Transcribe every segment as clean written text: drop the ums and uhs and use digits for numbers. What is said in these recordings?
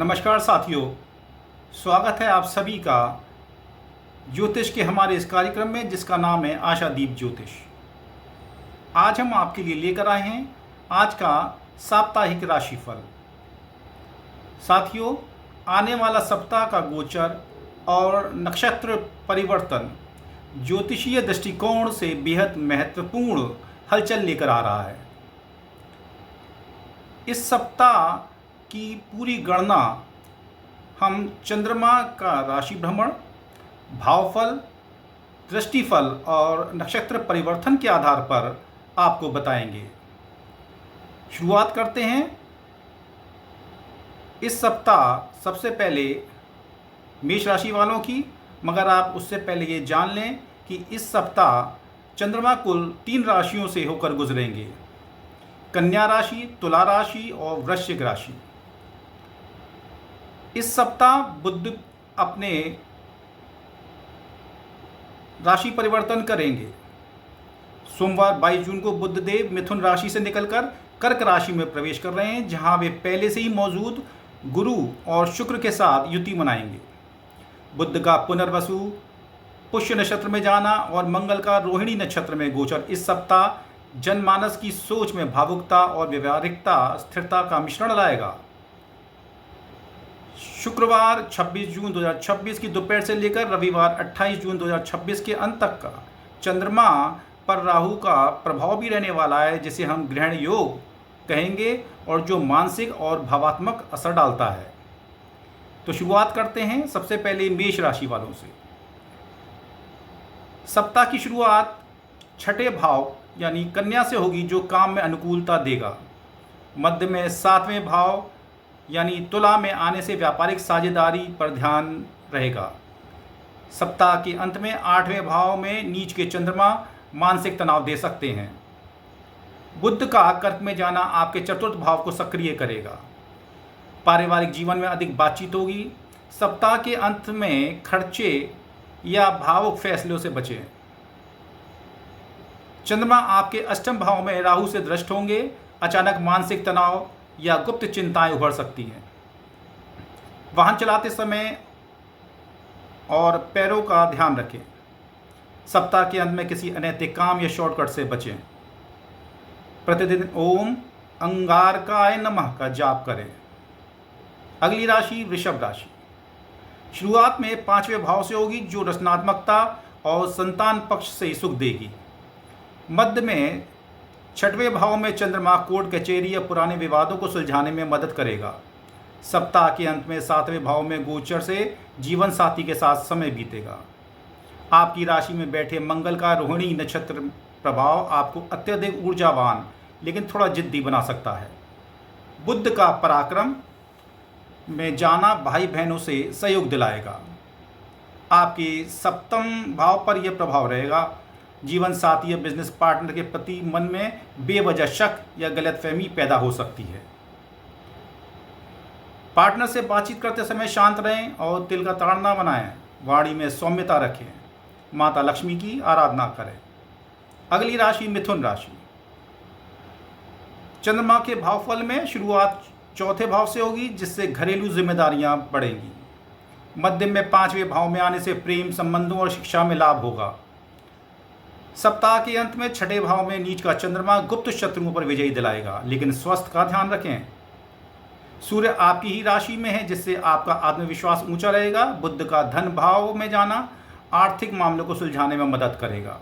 नमस्कार साथियों, स्वागत है आप सभी का ज्योतिष के हमारे इस कार्यक्रम में जिसका नाम है आशादीप ज्योतिष। आज हम आपके लिए लेकर आए हैं आज का साप्ताहिक राशिफल। साथियों, आने वाला सप्ताह का गोचर और नक्षत्र परिवर्तन ज्योतिषीय दृष्टिकोण से बेहद महत्वपूर्ण हलचल लेकर आ रहा है। इस सप्ताह की पूरी गणना हम चंद्रमा का राशि भ्रमण, भावफल, दृष्टिफल और नक्षत्र परिवर्तन के आधार पर आपको बताएंगे। शुरुआत करते हैं। इस सप्ताह सबसे पहले मेष राशि वालों की, मगर आप उससे पहले ये जान लें कि इस सप्ताह चंद्रमा कुल 3 राशियों से होकर गुजरेंगे: कन्या राशि, तुला राशि और वृश्चिक राशि। इस सप्ताह बुध अपने राशि परिवर्तन करेंगे। सोमवार 22 जून को बुध देव मिथुन राशि से निकलकर कर्क राशि में प्रवेश कर रहे हैं, जहां वे पहले से ही मौजूद गुरु और शुक्र के साथ युति मनाएंगे। बुध का पुनर्वसु पुष्य नक्षत्र में जाना और मंगल का रोहिणी नक्षत्र में गोचर इस सप्ताह जनमानस की सोच में भावुकता और व्यवहारिकता स्थिरता का मिश्रण लाएगा। शुक्रवार 26 जून 2026 की दोपहर से लेकर रविवार 28 जून 2026 के अंत तक का चंद्रमा पर राहु का प्रभाव भी रहने वाला है, जिसे हम ग्रहण योग कहेंगे और जो मानसिक और भावात्मक असर डालता है। तो शुरुआत करते हैं सबसे पहले मेष राशि वालों से। सप्ताह की शुरुआत छठे भाव यानी कन्या से होगी, जो काम में अनुकूलता देगा। मध्य में 7वें भाव यानी तुला में आने से व्यापारिक साझेदारी पर ध्यान रहेगा। सप्ताह के अंत में 8वें भाव में नीच के चंद्रमा मानसिक तनाव दे सकते हैं। बुध का कर्क में जाना आपके चतुर्थ भाव को सक्रिय करेगा। पारिवारिक जीवन में अधिक बातचीत होगी। सप्ताह के अंत में खर्चे या भावुक फैसलों से बचें। चंद्रमा आपके अष्टम भाव में राहु से दृष्ट होंगे। अचानक मानसिक तनाव या गुप्त चिंताएं उभर सकती हैं। वाहन चलाते समय और पैरों का ध्यान रखें। सप्ताह के अंत में किसी अनैतिक काम या शॉर्टकट से बचें। प्रतिदिन ओम अंगारकाय नमः का जाप करें। अगली राशि वृषभ राशि। शुरुआत में 5वें भाव से होगी, जो रचनात्मकता और संतान पक्ष से सुख देगी। मध्य में 6वें भाव में चंद्रमा कोर्ट कचहरी या पुराने विवादों को सुलझाने में मदद करेगा। सप्ताह के अंत में 7वें भाव में गोचर से जीवन साथी के साथ समय बीतेगा। आपकी राशि में बैठे मंगल का रोहिणी नक्षत्र प्रभाव आपको अत्यधिक ऊर्जावान लेकिन थोड़ा जिद्दी बना सकता है। बुध का पराक्रम में जाना भाई बहनों से सहयोग दिलाएगा। आपके 7वें भाव पर यह प्रभाव रहेगा। जीवन साथी या बिजनेस पार्टनर के प्रति मन में बेवजह शक या गलतफहमी पैदा हो सकती है। पार्टनर से बातचीत करते समय शांत रहें और तिल का ताड़ ना बनाएं। वाणी में सौम्यता रखें। माता लक्ष्मी की आराधना करें। अगली राशि मिथुन राशि। चंद्रमा के भावफल में शुरुआत चौथे भाव से होगी, जिससे घरेलू जिम्मेदारियां बढ़ेंगी। मध्य में 5वें भाव में आने से प्रेम संबंधों और शिक्षा में लाभ होगा। सप्ताह के अंत में 6ठे भाव में नीच का चंद्रमा गुप्त शत्रुओं पर विजयी दिलाएगा, लेकिन स्वास्थ्य का ध्यान रखें। सूर्य आपकी ही राशि में है, जिससे आपका आत्मविश्वास ऊंचा रहेगा। बुध का धन भाव में जाना आर्थिक मामलों को सुलझाने में मदद करेगा।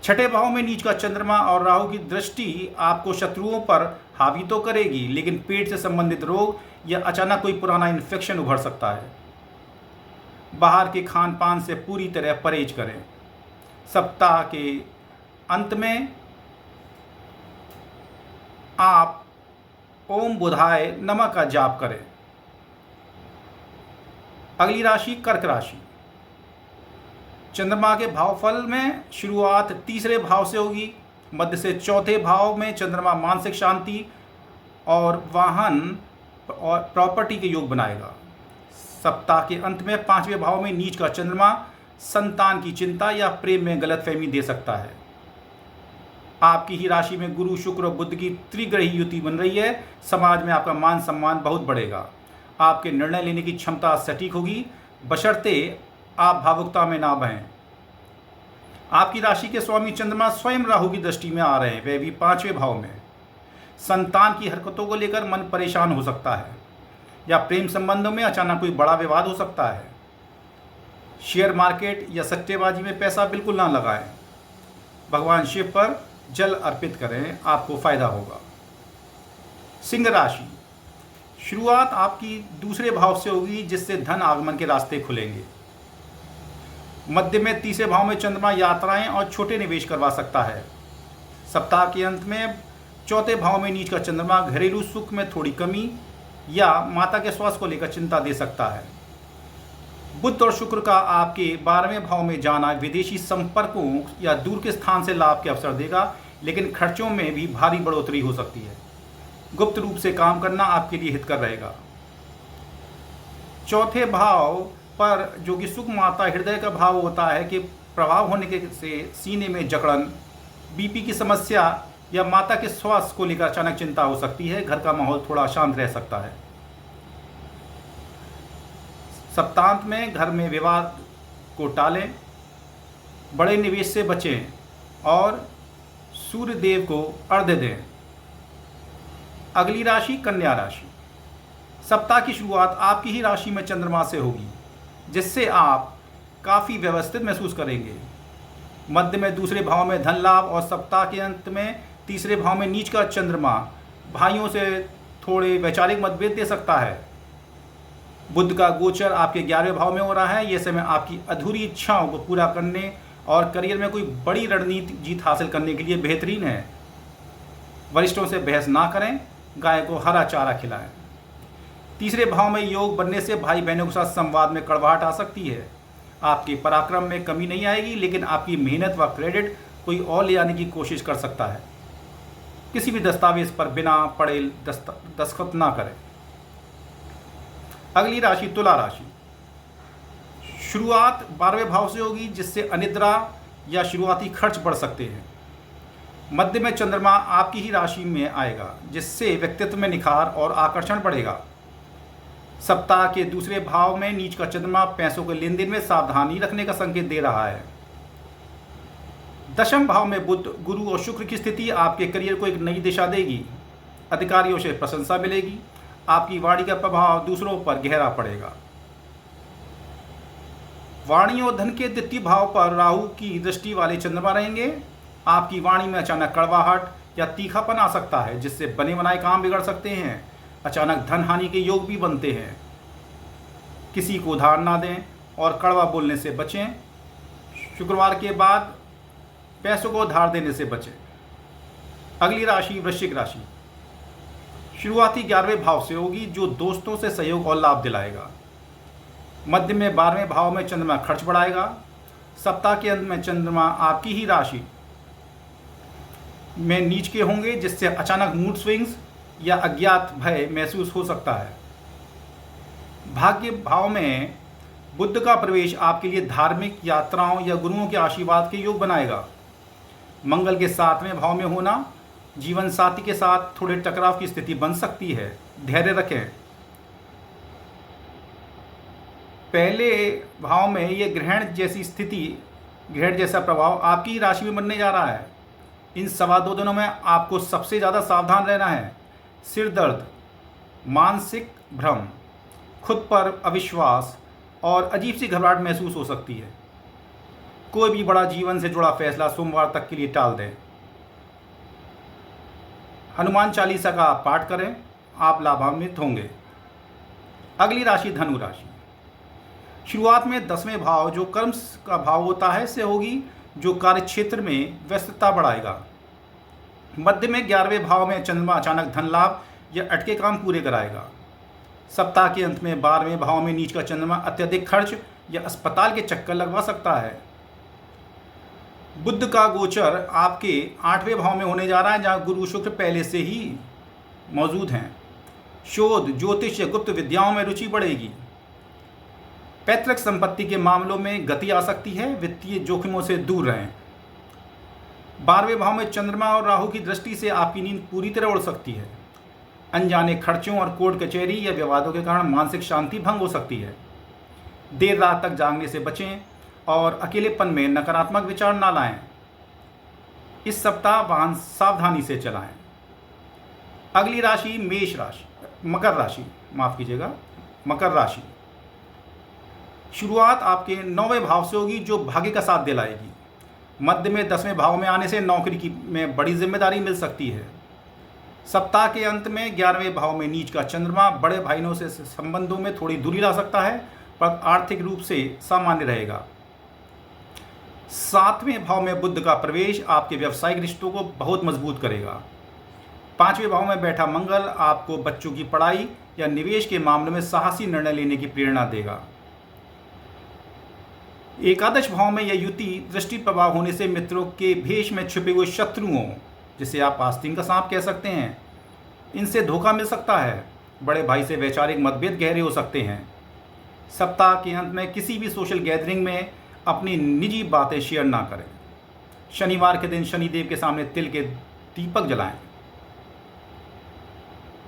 6ठे भाव में नीच का चंद्रमा और राहु की दृष्टि आपको शत्रुओं पर हावी तो करेगी, लेकिन पेट से संबंधित रोग या अचानक कोई पुराना इन्फेक्शन उभर सकता है। बाहर के खान पान से पूरी तरह परहेज करें। सप्ताह के अंत में आप ओम बुधाय नमः का जाप करें। अगली राशि कर्क राशि। चंद्रमा के भावफल में शुरुआत 3रे भाव से होगी। मध्य से 4थे भाव में चंद्रमा मानसिक शांति और वाहन और प्रॉपर्टी के योग बनाएगा। सप्ताह के अंत में 5वें भाव में नीच का चंद्रमा संतान की चिंता या प्रेम में गलतफहमी दे सकता है। आपकी ही राशि में गुरु शुक्र और बुध की त्रिग्रही युति बन रही है। समाज में आपका मान सम्मान बहुत बढ़ेगा। आपके निर्णय लेने की क्षमता सटीक होगी, बशर्ते आप भावुकता में ना बहें। आपकी राशि के स्वामी चंद्रमा स्वयं राहु की दृष्टि में आ रहे हैं, वे भी 5वें भाव में। संतान की हरकतों को लेकर मन परेशान हो सकता है या प्रेम संबंधों में अचानक कोई बड़ा विवाद हो सकता है। शेयर मार्केट या सट्टेबाजी में पैसा बिल्कुल ना लगाएं। भगवान शिव पर जल अर्पित करें, आपको फायदा होगा। सिंह राशि, शुरुआत आपकी दूसरे भाव से होगी, जिससे धन आगमन के रास्ते खुलेंगे। मध्य में तीसरे भाव में चंद्रमा यात्राएं और छोटे निवेश करवा सकता है। सप्ताह के अंत में चौथे भाव में नीच का चंद्रमा घरेलू सुख में थोड़ी कमी या माता के स्वास्थ्य को लेकर चिंता दे सकता है। बुध और शुक्र का आपके 12वें भाव में जाना विदेशी संपर्कों या दूर के स्थान से लाभ के अवसर देगा, लेकिन खर्चों में भी भारी बढ़ोतरी हो सकती है। गुप्त रूप से काम करना आपके लिए हितकर रहेगा। चौथे भाव पर, जो कि सुख माता हृदय का भाव होता है, कि प्रभाव होने के से सीने में जकड़न, बीपी की समस्या या माता के स्वास्थ्य को लेकर अचानक चिंता हो सकती है। घर का माहौल थोड़ा शांत रह सकता है। सप्तांत में घर में विवाद को टालें, बड़े निवेश से बचें और सूर्य देव को अर्घ्य दें। अगली राशि कन्या राशि। सप्ताह की शुरुआत आपकी ही राशि में चंद्रमा से होगी, जिससे आप काफ़ी व्यवस्थित महसूस करेंगे। मध्य में दूसरे भाव में धन लाभ और सप्ताह के अंत में तीसरे भाव में नीच का चंद्रमा भाइयों से थोड़े वैचारिक मतभेद दे सकता है। बुध का गोचर आपके 11वें भाव में हो रहा है। यह समय आपकी अधूरी इच्छाओं को पूरा करने और करियर में कोई बड़ी रणनीति जीत हासिल करने के लिए बेहतरीन है। वरिष्ठों से बहस ना करें, गाय को हरा चारा खिलाएं। तीसरे भाव में योग बनने से भाई बहनों के साथ संवाद में कड़वाहट आ सकती है। आपके पराक्रम में कमी नहीं आएगी, लेकिन आपकी मेहनत व क्रेडिट कोई और ले आने की कोशिश कर सकता है। किसी भी दस्तावेज पर बिना पढ़े दस्तखत ना करें। अगली राशि तुला राशि। शुरुआत 12वें भाव से होगी, जिससे अनिद्रा या शुरुआती खर्च बढ़ सकते हैं। मध्य में चंद्रमा आपकी ही राशि में आएगा, जिससे व्यक्तित्व में निखार और आकर्षण बढ़ेगा। सप्ताह के दूसरे भाव में नीच का चंद्रमा पैसों के लेन देन में सावधानी रखने का संकेत दे रहा है। दशम भाव में बुध, गुरु और शुक्र की स्थिति आपके करियर को एक नई दिशा देगी। अधिकारियों से प्रशंसा मिलेगी। आपकी वाणी का प्रभाव दूसरों पर गहरा पड़ेगा। वाणी और धन के द्वितीय भाव पर राहु की दृष्टि वाले चंद्रमा रहेंगे। आपकी वाणी में अचानक कड़वाहट या तीखापन आ सकता है, जिससे बने बनाए काम बिगड़ सकते हैं। अचानक धन हानि के योग भी बनते हैं। किसी को उधार ना दें और कड़वा बोलने से बचें। शुक्रवार के बाद पैसों को उधार देने से बचें। अगली राशि वृश्चिक राशि। शुरुआती 11वें भाव से होगी, जो दोस्तों से सहयोग और लाभ दिलाएगा। मध्य में 12वें भाव में चंद्रमा खर्च बढ़ाएगा। सप्ताह के अंत में चंद्रमा आपकी ही राशि में नीच के होंगे, जिससे अचानक मूड स्विंग्स या अज्ञात भय महसूस हो सकता है। भाग्य भाव में बुध का प्रवेश आपके लिए धार्मिक यात्राओं या गुरुओं के आशीर्वाद के योग बनाएगा। मंगल के 7वें भाव में होना जीवन साथी के साथ थोड़े टकराव की स्थिति बन सकती है। धैर्य रखें। पहले भाव में ये ग्रहण जैसी स्थिति, ग्रहण जैसा प्रभाव आपकी राशि में बनने जा रहा है। इन सवा 2 दिनों में आपको सबसे ज़्यादा सावधान रहना है। सिर दर्द, मानसिक भ्रम, खुद पर अविश्वास और अजीब सी घबराहट महसूस हो सकती है। कोई भी बड़ा जीवन से जुड़ा फैसला सोमवार तक के लिए टाल दें। हनुमान चालीसा का पाठ करें, आप लाभान्वित होंगे। अगली राशि धनु राशि। शुरुआत में 10वें भाव, जो कर्म का भाव होता है, से होगी, जो कार्य क्षेत्र में व्यस्तता बढ़ाएगा। मध्य में 11वें भाव में चंद्रमा अचानक धन लाभ या अटके काम पूरे कराएगा। सप्ताह के अंत में 12वें भाव में नीच का चंद्रमा अत्यधिक खर्च या अस्पताल के चक्कर लगवा सकता है। बुध का गोचर आपके 8वें भाव में होने जा रहा है, जहां गुरु शुक्र पहले से ही मौजूद हैं। शोध, ज्योतिष या गुप्त विद्याओं में रुचि बढ़ेगी। पैतृक संपत्ति के मामलों में गति आ सकती है। वित्तीय जोखिमों से दूर रहें। 12वें भाव में चंद्रमा और राहु की दृष्टि से आपकी नींद पूरी तरह उड़ सकती है। अनजाने खर्चों और कोर्ट कचहरी या विवादों के कारण मानसिक शांति भंग हो सकती है। देर रात तक जागने से बचें और अकेलेपन में नकारात्मक विचार ना लाएं। इस सप्ताह वाहन सावधानी से चलाएं। अगली राशि मकर राशि, माफ कीजिएगा, मकर राशि। शुरुआत आपके 9वें भाव से होगी जो भाग्य का साथ दिलाएगी। मध्य में 10वें भाव में आने से नौकरी में बड़ी जिम्मेदारी मिल सकती है। सप्ताह के अंत में 11वें भाव में नीच का चंद्रमा बड़े भाइयों से संबंधों में थोड़ी दूरी ला सकता है, पर आर्थिक रूप से सामान्य रहेगा। 7वें भाव में बुध का प्रवेश आपके व्यावसायिक रिश्तों को बहुत मजबूत करेगा। 5वें भाव में बैठा मंगल आपको बच्चों की पढ़ाई या निवेश के मामले में साहसी निर्णय लेने की प्रेरणा देगा। एकादश भाव में यह युति दृष्टि प्रभाव होने से मित्रों के भेष में छुपे हुए शत्रुओं, जिसे आप आस्तीन का सांप कह सकते हैं, इनसे धोखा मिल सकता है। बड़े भाई से वैचारिक मतभेद गहरे हो सकते हैं। सप्ताह के अंत में किसी भी सोशल गैदरिंग में अपनी निजी बातें शेयर ना करें। शनिवार के दिन शनिदेव के सामने तिल के दीपक जलाएं।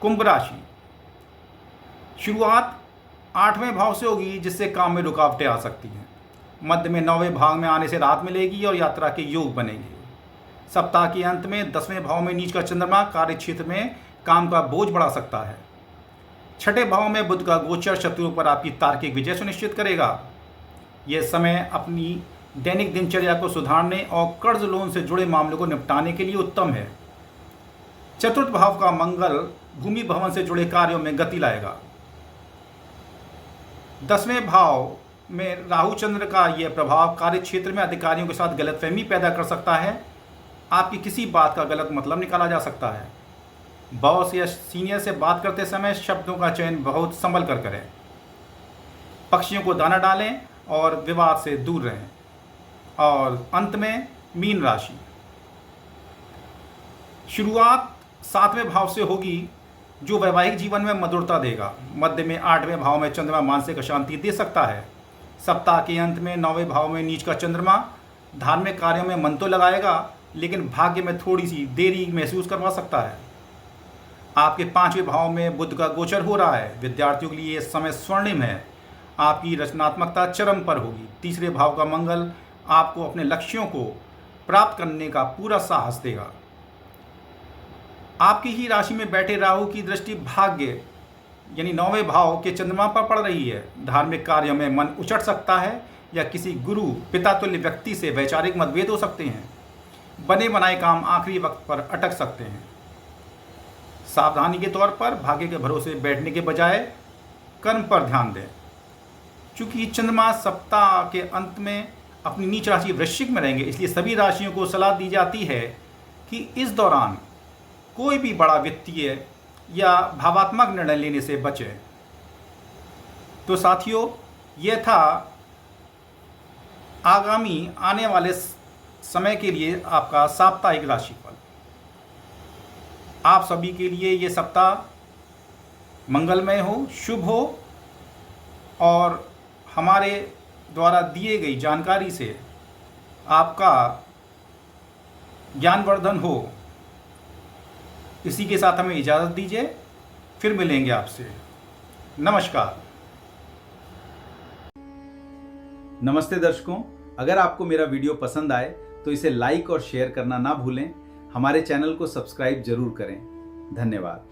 कुंभ राशि। शुरुआत 8वें भाव से होगी जिससे काम में रुकावटें आ सकती हैं। मध्य में 9वें भाव में आने से राहत मिलेगी और यात्रा के योग बनेंगे। सप्ताह के अंत में 10वें भाव में नीच का चंद्रमा कार्य क्षेत्र में काम का बोझ बढ़ा सकता है। 6ठे भाव में बुध का गोचर शत्रुओं पर आपकी तार्किक विजय सुनिश्चित करेगा। यह समय अपनी दैनिक दिनचर्या को सुधारने और कर्ज लोन से जुड़े मामलों को निपटाने के लिए उत्तम है। चतुर्थ भाव का मंगल भूमि भवन से जुड़े कार्यों में गति लाएगा। 10वें भाव में राहु चंद्र का यह प्रभाव कार्य क्षेत्र में अधिकारियों के साथ गलतफहमी पैदा कर सकता है। आपकी किसी बात का गलत मतलब निकाला जा सकता है। बॉस या सीनियर से बात करते समय शब्दों का चयन बहुत संभल कर करें। पक्षियों को दाना डालें और विवाद से दूर रहें। और अंत में मीन राशि। शुरुआत 7वें भाव से होगी जो वैवाहिक जीवन में मधुरता देगा। मध्य में 8वें भाव में चंद्रमा मानसिक अशांति दे सकता है। सप्ताह के अंत में 9वें भाव में नीच का चंद्रमा धार्मिक कार्यों में मन तो लगाएगा, लेकिन भाग्य में थोड़ी सी देरी महसूस करवा सकता है। आपके 5वें भाव में बुध का गोचर हो रहा है। विद्यार्थियों के लिए यह समय स्वर्णिम है। आपकी रचनात्मकता चरम पर होगी। 3रे भाव का मंगल आपको अपने लक्ष्यों को प्राप्त करने का पूरा साहस देगा। आपकी ही राशि में बैठे राहु की दृष्टि भाग्य यानी 9वें भाव के चंद्रमा पर पड़ रही है। धार्मिक कार्यों में मन उचट सकता है या किसी गुरु पिता तुल्य व्यक्ति से वैचारिक मतभेद हो सकते हैं। बने बनाए काम आखिरी वक्त पर अटक सकते हैं। सावधानी के तौर पर भाग्य के भरोसे बैठने के बजाय कर्म पर ध्यान दें। चूंकि चंद्रमा सप्ताह के अंत में अपनी नीच राशि वृश्चिक में रहेंगे, इसलिए सभी राशियों को सलाह दी जाती है कि इस दौरान कोई भी बड़ा वित्तीय या भावात्मक निर्णय लेने से बचें। तो साथियों, यह था आगामी आने वाले समय के लिए आपका साप्ताहिक राशिफल। आप सभी के लिए ये सप्ताह मंगलमय हो, शुभ हो और हमारे द्वारा दिए गई जानकारी से आपका ज्ञानवर्धन हो। इसी के साथ हमें इजाज़त दीजिए। फिर मिलेंगे आपसे। नमस्कार। नमस्ते दर्शकों, अगर आपको मेरा वीडियो पसंद आए तो इसे लाइक और शेयर करना ना भूलें। हमारे चैनल को सब्सक्राइब जरूर करें। धन्यवाद।